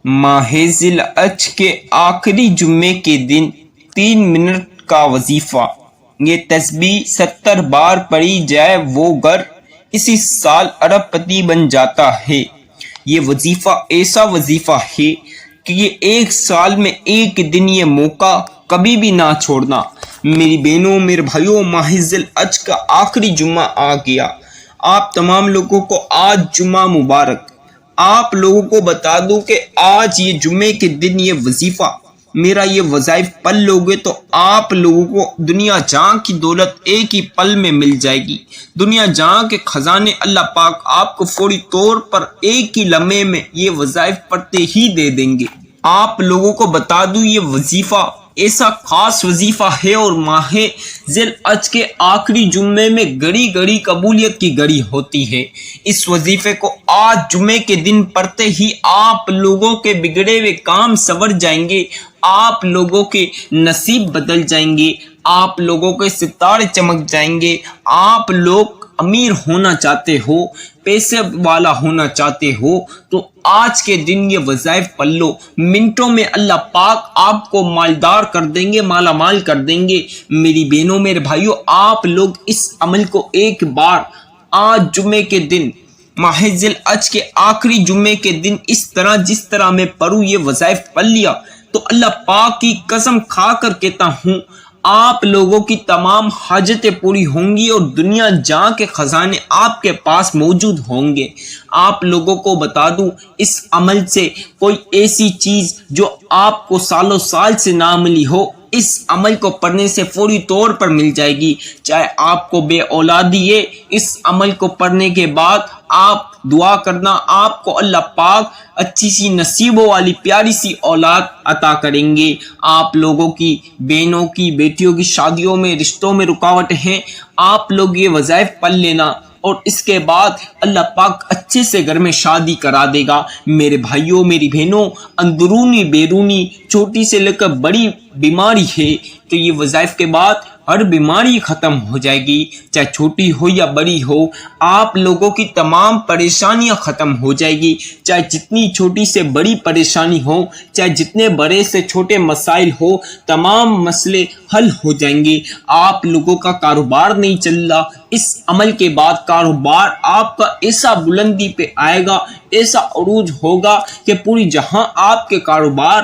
ماہ ذی الحج کے آخری جمعے کے دن 3 منٹ کا وظیفہ، یہ تسبیح 70 بار پڑھی جائے وہ گھر اسی سال ارب پتی بن جاتا ہے۔ یہ وظیفہ ایسا وظیفہ ہے کہ یہ ایک سال میں ایک دن یہ موقع کبھی بھی نہ چھوڑنا۔ میری بہنوں میرے بھائیوں، ماہ ذی الحج کا آخری جمعہ آ گیا۔ آپ تمام لوگوں کو آج جمعہ مبارک۔ آپ لوگوں کو بتا دوں کہ آج یہ جمعے کے دن یہ وظیفہ میرا یہ وظائف پڑھ لوگے تو آپ لوگوں کو دنیا جہاں کی دولت ایک ہی پل میں مل جائے گی۔ دنیا جہاں کے خزانے اللہ پاک آپ کو فوری طور پر ایک ہی لمحے میں یہ وظائف پڑھتے ہی دے دیں گے۔ آپ لوگوں کو بتا دوں یہ وظیفہ ایسا خاص وظیفہ ہے اور ماہ ذی الحج کے آخری جمعے میں گھڑی گھڑی قبولیت کی گھڑی ہوتی ہے۔ اس وظیفے کو آج جمعے کے دن پڑھتے ہی آپ لوگوں کے بگڑے ہوئے کام سنور جائیں گے، آپ لوگوں کے نصیب بدل جائیں گے، آپ لوگوں کے ستارے چمک جائیں گے۔ آپ لوگ امیر ہونا چاہتے ہو، پیسے والا ہونا چاہتے ہو تو آج کے دن یہ وظائف پڑھ لو، منٹوں میں اللہ پاک آپ کو مالدار کر دیں گے، مالا مال کر دیں گے۔ میری بہنوں میرے بھائیوں، آپ لوگ اس عمل کو ایک بار آج جمعے کے دن ماہ ذی الحج کے آخری جمعے کے دن اس طرح جس طرح میں پڑھوں یہ وظائف پڑھ لیا تو اللہ پاک کی قسم کھا کر کہتا ہوں آپ لوگوں کی تمام حاجتیں پوری ہوں گی اور دنیا جہاں کے خزانے آپ کے پاس موجود ہوں گے۔ آپ لوگوں کو بتا دوں اس عمل سے کوئی ایسی چیز جو آپ کو سالوں سال سے نہ ملی ہو، اس عمل کو پڑھنے سے فوری طور پر مل جائے گی۔ چاہے آپ کو بے اولادی ہے، اس عمل کو پڑھنے کے بعد آپ دعا کرنا، آپ کو اللہ پاک اچھی سی نصیبوں والی پیاری سی اولاد عطا کریں گے۔ آپ لوگوں کی بہنوں کی بیٹیوں کی شادیوں میں رشتوں میں رکاوٹ ہیں، آپ لوگ یہ وظائف پڑھ لینا اور اس کے بعد اللہ پاک اچھے سے گھر میں شادی کرا دے گا۔ میرے بھائیوں میری بہنوں، اندرونی بیرونی چھوٹی سے لے کر بڑی بیماری ہے تو یہ وظائف کے بعد ہر بیماری ختم ہو جائے گی، چاہے چھوٹی ہو یا بڑی ہو۔ آپ لوگوں کی تمام پریشانیاں ختم ہو جائے گی، چاہے جتنی چھوٹی سے بڑی پریشانی ہو، چاہے جتنے بڑے سے چھوٹے مسائل ہو، تمام مسئلے حل ہو جائیں گے۔ آپ لوگوں کا کاروبار نہیں چل رہا، اس عمل کے بعد کاروبار آپ کا ایسا بلندی پہ آئے گا، ایسا عروج ہوگا کہ پوری جہاں آپ کے کاروبار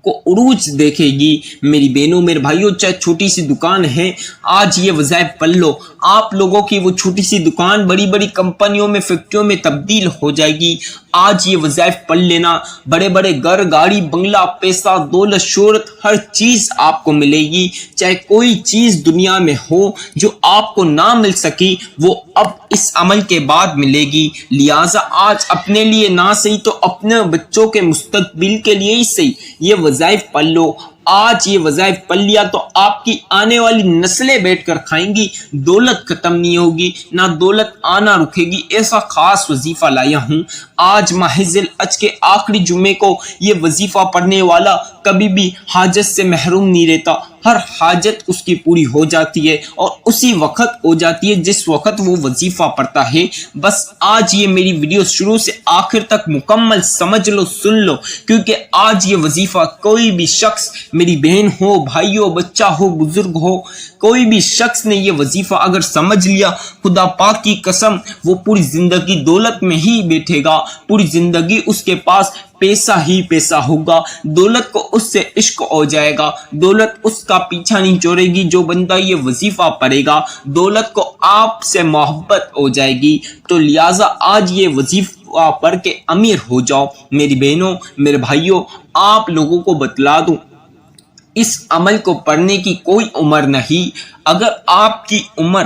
کو عروج دیکھے گی۔ میری بہنوں میرے بھائیوں، چاہے چھوٹی سی دکان ہے، آج یہ وظائف پڑھ لو، آپ لوگوں کی وہ چھوٹی سی دکان بڑی بڑی کمپنیوں میں فیکٹریوں میں تبدیل ہو جائے گی۔ آج یہ وظائف پڑھ لینا، بڑے بڑے گھر گاڑی بنگلہ پیسہ دولت شہرت ہر چیز آپ کو ملے گی۔ چاہے کوئی چیز دنیا میں ہو جو آپ کو نہ مل سکی وہ اب اس عمل کے بعد ملے گی۔ لہٰذا آج اپنے لیے نہ صحیح تو اپنے بچوں کے مستقبل کے لیے ہی صحیح یہ وظائف پڑھ لو۔ آج یہ وظائف پڑھ لیا تو آپ کی آنے والی نسلیں بیٹھ کر کھائیں گی، دولت ختم نہیں ہوگی، نہ دولت آنا رکے گی۔ ایسا خاص وظیفہ لایا ہوں۔ آج ماہ ذی الحج کے آخری جمعے کو یہ وظیفہ پڑھنے والا کبھی بھی حاجت سے محروم نہیں رہتا، ہر حاجت اس کی پوری ہو جاتی ہے اور اسی وقت ہو جاتی ہے جس وقت وہ وظیفہ پڑھتا ہے۔ بس آج یہ میری ویڈیو شروع سے آخر تک مکمل سمجھ لو، سن لو، کیونکہ آج یہ وظیفہ کوئی بھی شخص، میری بہن ہو، بھائی ہو، بچہ ہو، بزرگ ہو، کوئی بھی شخص نے یہ وظیفہ اگر سمجھ لیا، خدا پاک کی قسم وہ پوری زندگی دولت میں ہی بیٹھے گا، پوری زندگی اس کے پاس پیسہ ہی پیسہ ہوگا، دولت کو اس سے عشق ہو جائے گا، دولت اس کا پیچھا نہیں چھوڑے گی۔ جو بندہ یہ وظیفہ پڑھے گا دولت کو آپ سے محبت ہو جائے گی۔ تو لہٰذا آج یہ وظیفہ پڑھ کے امیر ہو جاؤ۔ میری بہنوں میرے بھائیوں، آپ لوگوں کو بتلا دوں اس عمل کو پڑھنے کی کوئی عمر نہیں۔ اگر آپ کی عمر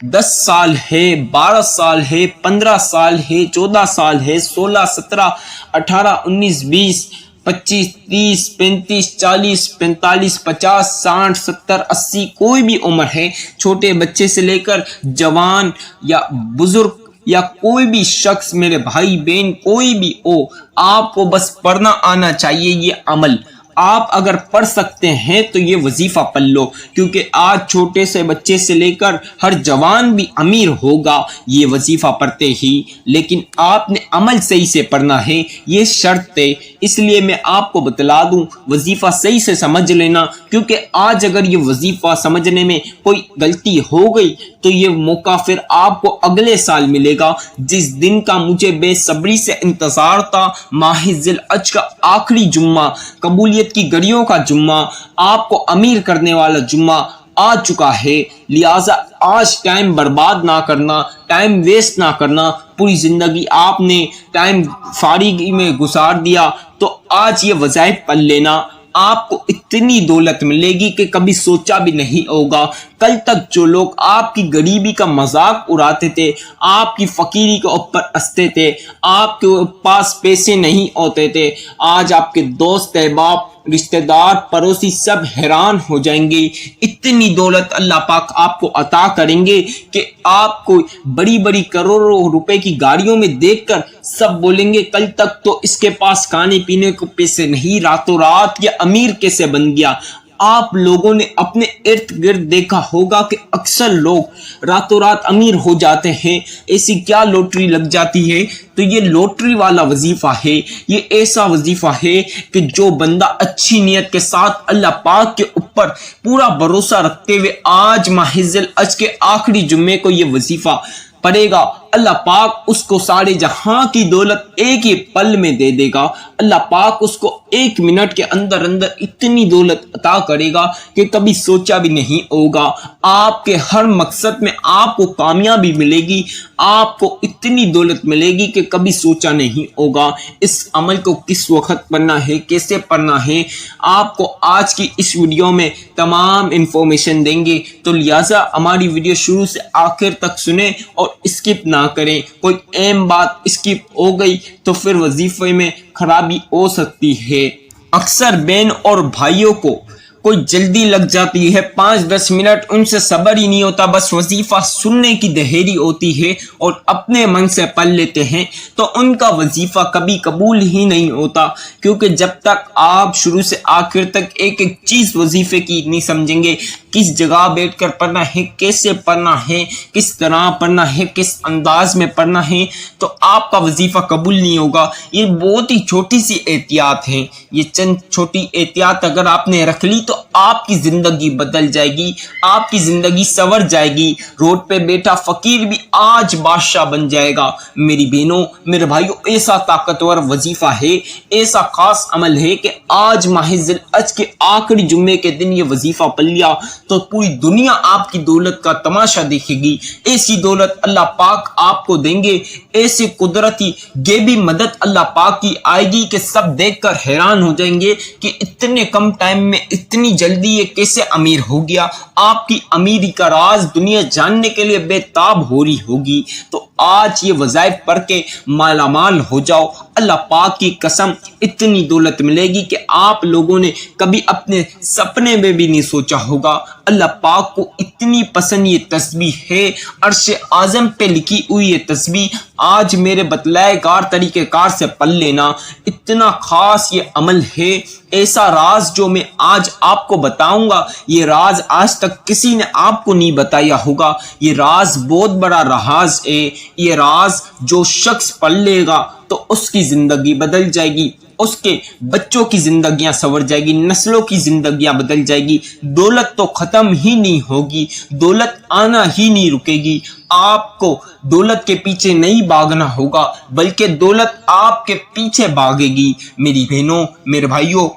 10 سال ہے، 12 سال ہے، 15 سال ہے، 14 سال ہے، 16، 17، 18، 19، 20، 25، 30، 35، 40، 45، 50، 60، 70، 80 کوئی بھی عمر ہے، چھوٹے بچے سے لے کر جوان یا بزرگ یا کوئی بھی شخص، میرے بھائی بہن کوئی بھی ہو، آپ کو بس پڑھنا آنا چاہیے یہ عمل۔ آپ اگر پڑھ سکتے ہیں تو یہ وظیفہ پڑھ لو، کیونکہ آج چھوٹے سے بچے سے لے کر ہر جوان بھی امیر ہوگا یہ وظیفہ پڑھتے ہی، لیکن آپ نے عمل صحیح سے پڑھنا ہے، یہ شرط ہے۔ اس لیے میں آپ کو بتلا دوں، وظیفہ صحیح سے سمجھ لینا، کیونکہ آج اگر یہ وظیفہ سمجھنے میں کوئی غلطی ہو گئی تو یہ موقع پھر آپ کو اگلے سال ملے گا، جس دن کا مجھے بے صبری سے انتظار تھا۔ ماہ ذی الحج کا آخری جمعہ، قبولیت کی گھڑیوں کا جمعہ، آپ کو امیر کرنے والا جمعہ آ چکا ہے، لہٰذا آج ٹائم برباد نہ کرنا، ٹائم ویسٹ نہ کرنا۔ پوری زندگی آپ نے ٹائم فارغی میں گزار دیا، تو آج یہ وظائف پڑھ لینا، آپ کو اتنی دولت ملے گی کہ کبھی سوچا بھی نہیں ہوگا۔ کل تک جو لوگ آپ کی غریبی کا مذاق اڑاتے تھے، آپ کی فقیری کے اوپر ہنستے تھے، آپ کے پاس پیسے نہیں ہوتے تھے، آج آپ کے دوست احباب، رشتہ دار، پڑوسی سب حیران ہو جائیں گے۔ اتنی دولت اللہ پاک آپ کو عطا کریں گے کہ آپ کو بڑی بڑی کروڑوں روپے کی گاڑیوں میں دیکھ کر سب بولیں گے کل تک تو اس کے پاس کھانے پینے کو پیسے نہیں، راتوں رات یہ امیر کیسے بن گیا۔ آپ لوگوں نے اپنے ارد گرد دیکھا ہوگا کہ اکثر لوگ راتوں رات امیر ہو جاتے ہیں، ایسی کیا لوٹری لگ جاتی ہے؟ تو یہ لوٹری والا وظیفہ ہے، یہ ایسا وظیفہ ہے کہ جو بندہ اچھی نیت کے ساتھ اللہ پاک کے اوپر پورا بھروسہ رکھتے ہوئے آج ماہ ذی الحج کے آخری جمعے کو یہ وظیفہ پڑھے گا، اللہ پاک اس کو سارے جہاں کی دولت ایک ہی پل میں دے دے گا۔ اللہ پاک اس کو 1 منٹ کے اندر اندر اتنی دولت عطا کرے گا کہ کبھی سوچا بھی نہیں ہوگا۔ آپ کے ہر مقصد میں آپ کو کامیابی ملے گی، آپ کو اتنی دولت ملے گی کہ کبھی سوچا نہیں ہوگا۔ اس عمل کو کس وقت پڑھنا ہے، کیسے پڑھنا ہے، آپ کو آج کی اس ویڈیو میں تمام انفارمیشن دیں گے، تو لہٰذا ہماری ویڈیو شروع سے آخر تک سنیں اور اسکپ نہ کریں۔ کوئی اہم بات اسکپ ہو گئی تو پھر وظیفے میں خرابی ہو سکتی ہے۔ اکثر بہن اور بھائیوں کو کوئی جلدی لگ جاتی ہے، 5-10 منٹ ان سے صبر ہی نہیں ہوتا، بس وظیفہ سننے کی دہیری ہوتی ہے اور اپنے من سے پڑھ لیتے ہیں، تو ان کا وظیفہ کبھی قبول ہی نہیں ہوتا، کیونکہ جب تک آپ شروع سے آخر تک ایک ایک چیز وظیفے کی نہیں سمجھیں گے، کس جگہ بیٹھ کر پڑھنا ہے، کیسے پڑھنا ہے، کس طرح پڑھنا ہے، کس انداز میں پڑھنا ہے، تو آپ کا وظیفہ قبول نہیں ہوگا۔ یہ بہت ہی چھوٹی سی احتیاط ہے، یہ چند چھوٹی احتیاط اگر آپ نے رکھ لی تو آپ کی زندگی بدل جائے گی، آپ کی زندگی سنور جائے گی، روڈ پہ بیٹھا فقیر بھی آج بادشاہ بن جائے گا۔ میری بہنوں، میرے بھائیوں، ایسا طاقتور وظیفہ ہے، ایسا خاص عمل ہے کہ آج ماہ ذی الحج کے آخری جمعے کے دن یہ وظیفہ پڑھ لیا تو پوری دنیا آپ کی دولت کا تماشا دیکھے گی۔ ایسی دولت اللہ پاک آپ کو دیں گے، ایسی قدرتی غیبی مدد اللہ پاک کی آئے گی کہ سب دیکھ کر حیران ہو جائیں گے کہ اتنے کم ٹائم میں اتنی جلدی یہ کیسے امیر ہو گیا۔ آپ کی امیری کا راز دنیا جاننے کے لیے بے تاب ہو رہی ہوگی۔ تو آج یہ وظائف پڑھ کے مالا مال ہو جاؤ، اللہ پاک کی قسم اتنی دولت ملے گی کہ آپ لوگوں نے کبھی اپنے سپنے میں بھی نہیں سوچا ہوگا۔ اللہ پاک کو اتنی پسند یہ تسبیح ہے، عرش اعظم پہ لکھی ہوئی یہ تسبیح آج میرے بتلائے کار طریقہ کار سے پڑھ لینا، اتنا خاص یہ عمل ہے۔ ایسا راز جو میں آج آپ کو بتاؤں گا، یہ راز آج تک کسی نے آپ کو نہیں بتایا ہوگا، یہ راز بہت بڑا راز ہے۔ یہ راز جو شخص پڑھ لے گا تو اس کی زندگی بدل جائے گی، اس کے بچوں کی زندگیاں سنور جائے گی، نسلوں کی زندگیاں بدل جائے گی، دولت تو ختم ہی نہیں ہوگی، دولت آنا ہی نہیں رکے گی۔ آپ کو دولت کے پیچھے نہیں بھاگنا ہوگا بلکہ دولت آپ کے پیچھے بھاگے گی۔ میری بہنوں، میرے بھائیوں،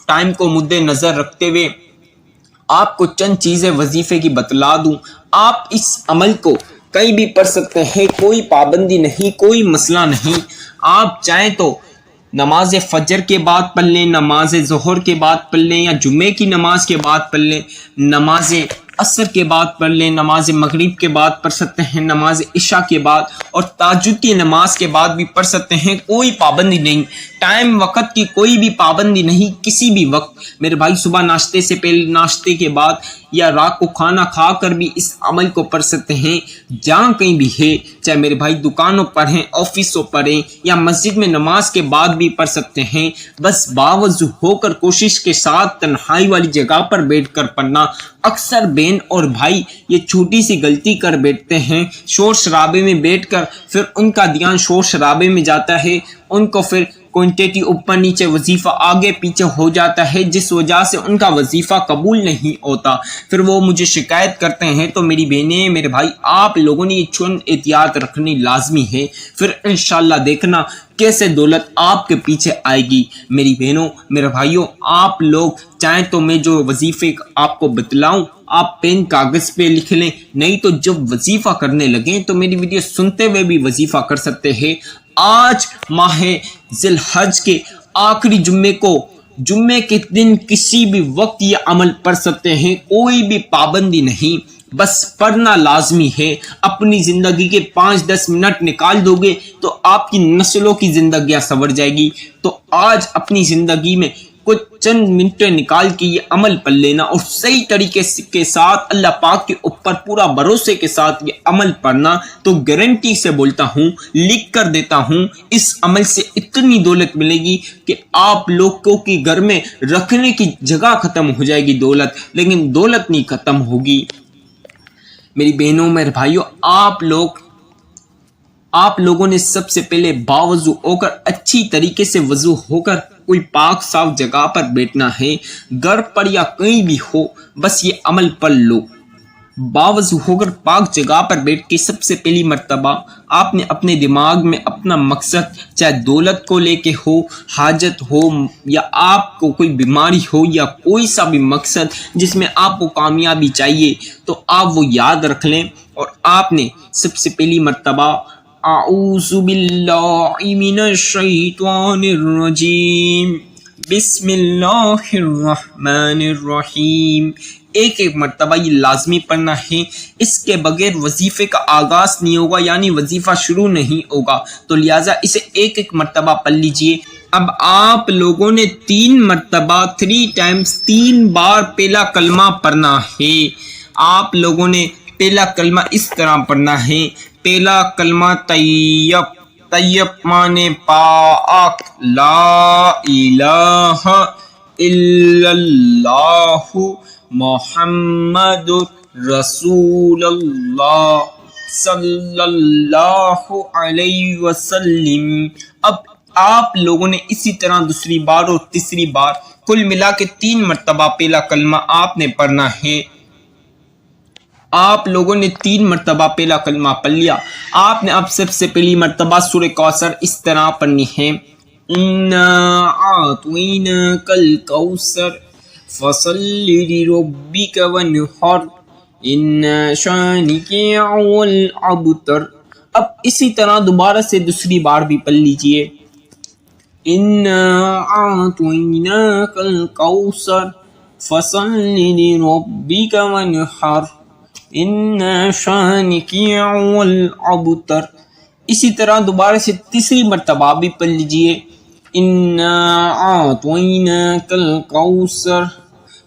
ٹائم کو مد نظر رکھتے ہوئے آپ کو چند چیزیں وظیفے کی بتلا دوں۔ آپ اس عمل کو کہیں بھی پڑھ سکتے ہیں، کوئی پابندی نہیں، کوئی مسئلہ نہیں۔ آپ چاہیں تو نماز فجر کے بعد پڑھ لیں، نماز ظہر کے بعد پڑھ لیں، یا جمعے کی نماز کے بعد پڑھ لیں، نماز عصر کے بعد پڑھ لیں، نماز مغرب کے بعد پڑھ سکتے ہیں، نماز عشاء کے بعد اور تہجد کی نماز کے بعد بھی پڑھ سکتے ہیں، کوئی پابندی نہیں، ٹائم وقت کی کوئی بھی پابندی نہیں، کسی بھی وقت میرے بھائی، صبح ناشتے سے پہلے، ناشتے کے بعد یا رات کو کھانا کھا کر بھی اس عمل کو پڑھ سکتے ہیں، جہاں کہیں بھی ہے، چاہے میرے بھائی دکانوں پر ہیں، آفسوں پر ہیں یا مسجد میں نماز کے بعد بھی پڑھ سکتے ہیں، بس باوضو ہو کر کوشش کے ساتھ تنہائی والی جگہ پر بیٹھ کر پڑھنا۔ اکثر بہن اور بھائی یہ چھوٹی سی غلطی کر بیٹھتے ہیں، شور شرابے میں بیٹھ کر پھر ان کا دھیان شور شرابے میں جاتا ہے، ان کو پھر کوانٹیٹی اوپر نیچے وظیفہ آگے پیچھے ہو جاتا ہے، جس وجہ سے ان کا وظیفہ قبول نہیں ہوتا، پھر وہ مجھے شکایت کرتے ہیں۔ تو میری بہنیں، میرے بھائی، آپ لوگوں نے یہ چند احتیاط رکھنی لازمی ہے، پھر انشاءاللہ دیکھنا کیسے دولت آپ کے پیچھے آئے گی۔ میری بہنوں، میرے بھائیوں، آپ لوگ چاہیں تو میں جو وظیفے آپ کو بتلاؤں آپ پین کاغذ پہ لکھ لیں، نہیں تو جب وظیفہ کرنے لگیں تو میری ویڈیو سنتے ہوئے بھی وظیفہ کر سکتے ہیں۔ آج ماہ ذی الحج کے آخری جمعے کو، جمعے کے دن کسی بھی وقت یہ عمل پڑھ سکتے ہیں، کوئی بھی پابندی نہیں، بس پڑھنا لازمی ہے۔ اپنی زندگی کے 5-10 منٹ نکال دو گے تو آپ کی نسلوں کی زندگیاں سنور جائے گی۔ تو آج اپنی زندگی میں کچھ چند منٹیں نکال کے یہ عمل پڑھ لینا اور صحیح طریقے کے ساتھ اللہ پاک کے اوپر پورا بھروسے کے ساتھ یہ عمل پڑھنا، تو گارنٹی سے بولتا ہوں، لکھ کر دیتا ہوں، اس عمل سے اتنی دولت ملے گی کہ آپ لوگوں کے گھر میں رکھنے کی جگہ ختم ہو جائے گی دولت، لیکن دولت نہیں ختم ہوگی۔ میری بہنوں، میرے بھائیوں، آپ لوگوں نے سب سے پہلے باوضو ہو کر، اچھی طریقے سے وضو ہو کر کوئی پاک صاف جگہ پر بیٹھنا ہے، گھر پر یا کہیں بھی ہو، بس یہ عمل پڑھ لو۔ باوضو ہو کر پاک جگہ پر بیٹھ کے سب سے پہلی مرتبہ آپ نے اپنے دماغ میں اپنا مقصد، چاہے دولت کو لے کے ہو، حاجت ہو، یا آپ کو کوئی بیماری ہو، یا کوئی سا بھی مقصد جس میں آپ کو کامیابی چاہیے، تو آپ وہ یاد رکھ لیں اور آپ نے سب سے پہلی مرتبہ اعوذ باللہ من الشیطان الرجیم بسم اللہ الرحمن الرحیم ایک مرتبہ یہ لازمی پڑھنا ہے، اس کے بغیر وظیفے کا آغاز نہیں ہوگا، یعنی وظیفہ شروع نہیں ہوگا، تو لہٰذا اسے ایک مرتبہ پڑھ لیجئے۔ اب آپ لوگوں نے 3 مرتبہ 3 بار پہلا کلمہ پڑھنا ہے۔ آپ لوگوں نے پہلا کلمہ اس طرح پڑھنا ہے، پہلا کلمہ طیب، طیب مانے پاک، لا الہ الا اللہ محمد رسول اللہ صلی اللہ علیہ وسلم۔ اب آپ لوگوں نے اسی طرح دوسری بار اور تیسری بار کل ملا کے 3 مرتبہ پہلا کلمہ آپ نے پڑھنا ہے۔ آپ لوگوں نے 3 مرتبہ پہلا کلمہ پڑھ لیا، آپ نے اب سب سے پہلی مرتبہ سورہ کوثر اس طرح پڑھنی ہے، اِنَّا أَعْطَيْنَاكَ الْكَوْثَرَ فَصَلِّ لِرَبِّكَ وَانْحَرْ إِنَّ شَانِئَكَ هُوَ الْأَبْتَرُ۔ اب اسی طرح دوبارہ سے دوسری بار بھی پڑھ لیجئے، اِنَّا أَعْطَيْنَاكَ الْكَوْثَرَ فَصَلِّ لِرَبِّكَ وَانْحَرْ إِنَّ شَانِئَكَ هُوَ الْأَبْتَرُ۔ اسی طرح دوبارہ سے تیسری مرتبہ بھی پڑھ لیجئے، اِنَّا أَعْطَيْنَاكَ الْكَوْثَرَ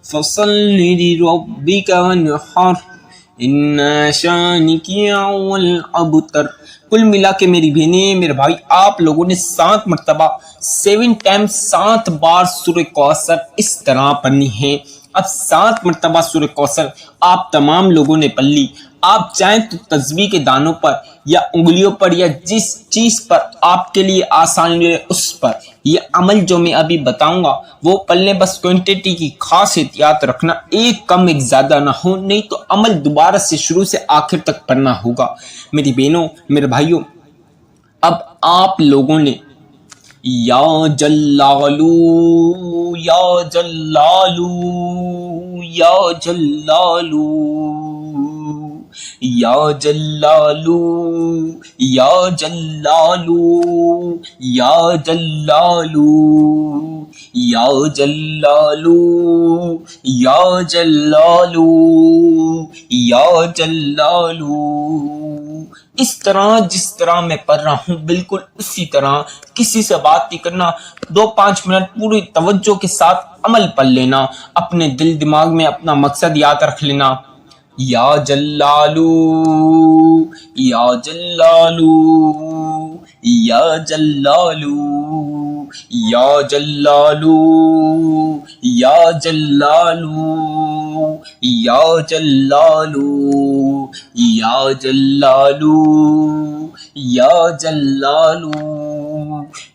فَصَلِّ لِرَبِّكَ وَانْحَرْ إِنَّ شَانِئَكَ هُوَ الْأَبْتَرُ۔ کل ملا کے میری بہنیں، میرے بھائی، آپ لوگوں نے 7 مرتبہ 7 ٹائم 7 بار سورہ کوثر اس طرح پڑھنی ہے۔ اب 7 مرتبہ سورہ کوثر آپ تمام لوگوں نے پڑھ لی۔ آپ چاہیں تو تسبیح کے دانوں پر یا انگلیوں پر یا جس چیز پر آپ کے لیے آسان ہے اس پر یہ عمل جو میں ابھی بتاؤں گا وہ پڑھ لیں، بس کوانٹٹی کی خاص احتیاط رکھنا، ایک کم ایک زیادہ نہ ہو، نہیں تو عمل دوبارہ سے شروع سے آخر تک پڑھنا ہوگا۔ میری بہنوں، میرے بھائیوں، اب آپ لوگوں نے یا جلالو یا جلالو یا جلالو یا جلالو یا جلالو یا جلالو یا جلالو یا جلالو یا جلالو. اس طرح جس طرح میں پڑھ رہا ہوں بالکل اسی طرح کسی سے بات نہیں کرنا. 2-5 منٹ پوری توجہ کے ساتھ عمل پڑھ لینا. اپنے دل دماغ میں اپنا مقصد یاد رکھ لینا. یا جلالو یا جلالو یا جلالو یا جلالو یا جلالو یا جلالو یا جلالو یا جلالو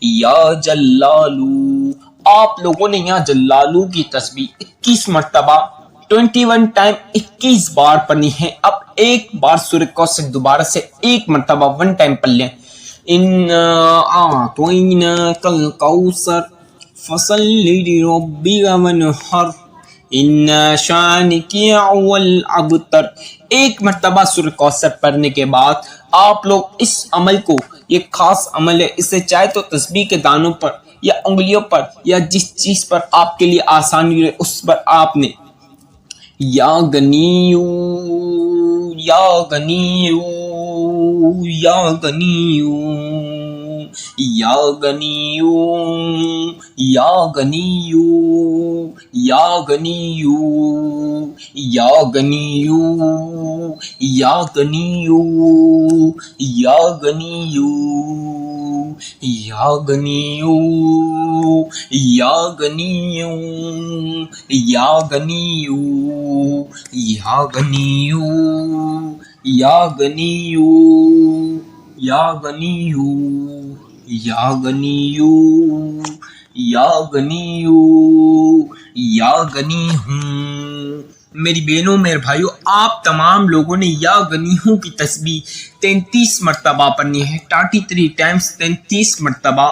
یا جلالو. آپ لوگوں نے یہاں جلالو کی تسبیح 21 مرتبہ 21 ٹائم 21 بار پڑھنی ہے. اب ایک بار سورہ کوثر دوبارہ سے ایک مرتبہ 1 ٹائم پڑھ لیں. اعطیناک الکوثر فصل لربک وانحر ان شانک هو الابتر. ایک مرتبہ سورہ کوثر پڑھنے کے بعد آپ لوگ اس عمل کو، یہ خاص عمل ہے، اسے چاہے تو تسبیح کے دانوں پر یا انگلیوں پر یا جس چیز پر آپ کے لیے آسانی رہے اس پر آپ نے یا غنیو یا غنیو یا غنیو یا غنیو یا غنیو یا غنیو یا غنیو یا غنیو یا غنیو یا غنیو یا غنیو یا غنیو یا غنیو یا غنیو یا غنیو یا غنیو یا غنیو یا غنی ہوں. میری بہنوں میرے بھائیوں، آپ تمام لوگوں نے یا غنی ہوں کی تسبیح 33 مرتبہ پڑھنی ہے. 33 ٹائمز 33 مرتبہ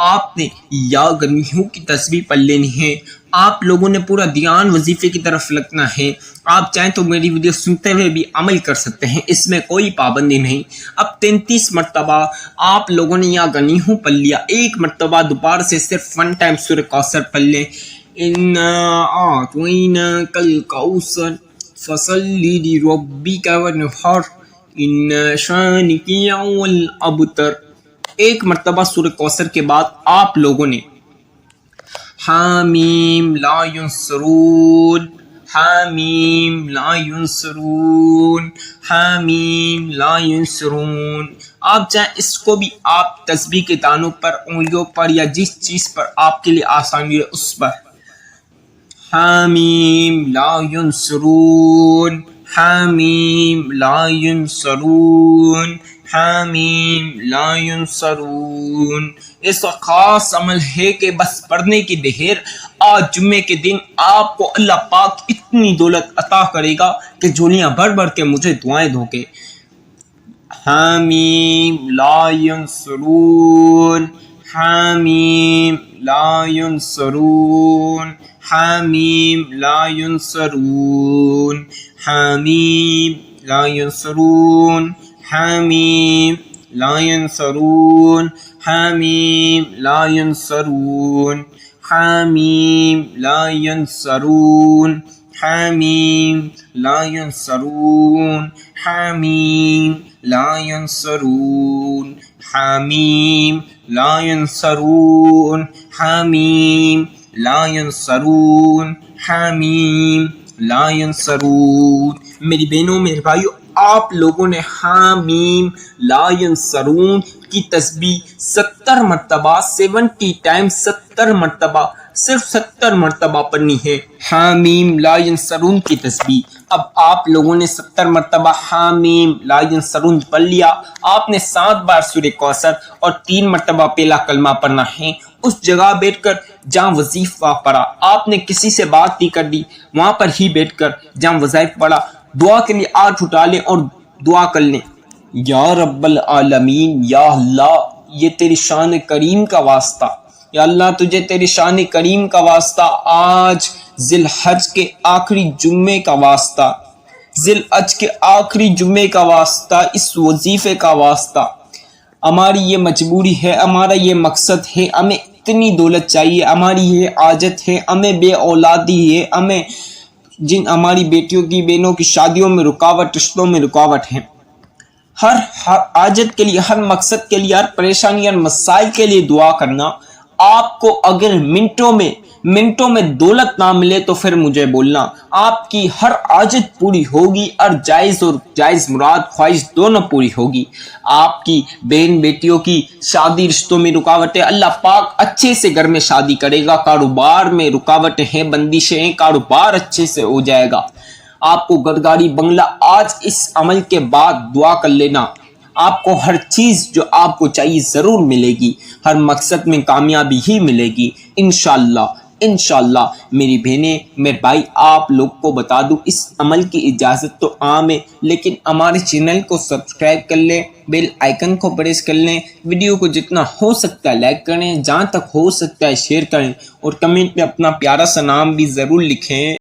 آپ نے یا غنی ہوں کی تسبیح پڑھ لینی ہے. آپ لوگوں نے پورا دھیان وظیفے کی طرف لگنا ہے. آپ چاہیں تو میری ویڈیو سنتے ہوئے بھی عمل کر سکتے ہیں، اس میں کوئی پابندی نہیں. اب 33 مرتبہ آپ لوگوں نے یا غنی ہوں پڑھ لیا. ایک مرتبہ دوبارہ سے صرف 1 ٹائم سورہ کوثر پڑھ لیں. انا اعطیناک الکوثر فصل لربک وانحر ان شانک هو الابتر. ایک مرتبہ سورہ کوثر کے بعد آپ لوگوں نے حامیم لا ینصرون حامیم لا ینصرون حامیم لا ینصرون. آپ چاہیں اس کو بھی آپ تسبیح کے دانوں پر، انگلیوں پر یا جس چیز پر آپ کے لیے آسانی ہے اس پر حامیم لا ینصرون حامیم لا ینصرون حامیم لا ینصرون. اس کا خاص عمل ہے کہ بس پڑھنے کی دیر آج جمعے کے دن آپ کو اللہ پاک اتنی دولت عطا کرے گا کہ جھولیاں بھر بھر کے مجھے دعائیں دو گے. حامیم لا ینصرون حامیم لا ینصرون حامیم لا ینصرون حامیم لا ینصرون حامیم لا ینصرون حامیم لا ینصرون حامیم لا ینصرون حامیم لا ینصرون حامیم لا ینصرون حامیم لا ینصرون حامیم لا ینصرون حامیم لا ینصرون. میری بہنوں میرے بھائیوں، آپ لوگوں نے حامیم لا ینصرون کی تسبیح 70 مرتبہ 70 ٹائم 70 مرتبہ صرف 70 مرتبہ پڑھنی ہے. حامیم لا ینصرون کی تسبیح اب آپ لوگوں نے 70 مرتبہ حامیم لا ینصرون پڑھ لیا. آپ نے 7 بار سورہ کوثر اور 3 مرتبہ پہلا کلمہ پڑھنا ہے. اس جگہ بیٹھ کر جہاں وظیفہ پڑھا، آپ نے کسی سے بات نہیں کر دی، وہاں پر ہی بیٹھ کر جہاں وظائف پڑھا دعا کے لیے ہاتھ اٹھا لیں اور دعا کر لیں. یا رب العالمین، یا اللہ یہ تیری شان کریم کا واسطہ، یا اللہ تجھے تیری شان کریم کا واسطہ، آج ذی الحج کے آخری جمعے کا واسطہ ذی الحج کے آخری جمعے کا واسطہ، اس وظیفے کا واسطہ، ہماری یہ مجبوری ہے، ہمارا یہ مقصد ہے، ہمیں اتنی دولت چاہیے، ہماری یہ حاجت ہے، ہمیں بے اولادی ہے، ہمیں جن ہماری بیٹیوں کی بہنوں کی شادیوں میں رکاوٹ، رشتوں میں رکاوٹ ہے، ہر حاجت کے لیے، ہر مقصد کے لیے، ہر پریشانی، ہر مسائل کے لیے دعا کرنا۔ آپ کو اگر منٹوں میں دولت نہ ملے تو پھر مجھے بولنا، آپ کی ہر حاجت پوری ہوگی، اور جائز مراد خواہش دونوں پوری ہوگی۔ آپ کی بہن بیٹیوں کی شادی، رشتوں میں رکاوٹیں، اللہ پاک اچھے سے گھر میں شادی کرے گا۔ کاروبار میں رکاوٹیں ہیں، بندشیں ہیں، کاروبار اچھے سے ہو جائے گا۔ آپ کو گھر گاڑی بنگلہ، آج اس عمل کے بعد دعا کر لینا، آپ کو ہر چیز جو آپ کو چاہیے ضرور ملے گی، ہر مقصد میں کامیابی ہی ملے گی انشاءاللہ۔ میری بہنیں، میرے بھائی، آپ لوگ کو بتا دوں، اس عمل کی اجازت تو عام ہے، لیکن ہمارے چینل کو سبسکرائب کر لیں، بیل آئیکن کو پریس کر لیں، ویڈیو کو جتنا ہو سکتا ہے لائک کریں، جہاں تک ہو سکتا ہے شیئر کریں، اور کمنٹ میں اپنا پیارا سا نام بھی ضرور لکھیں۔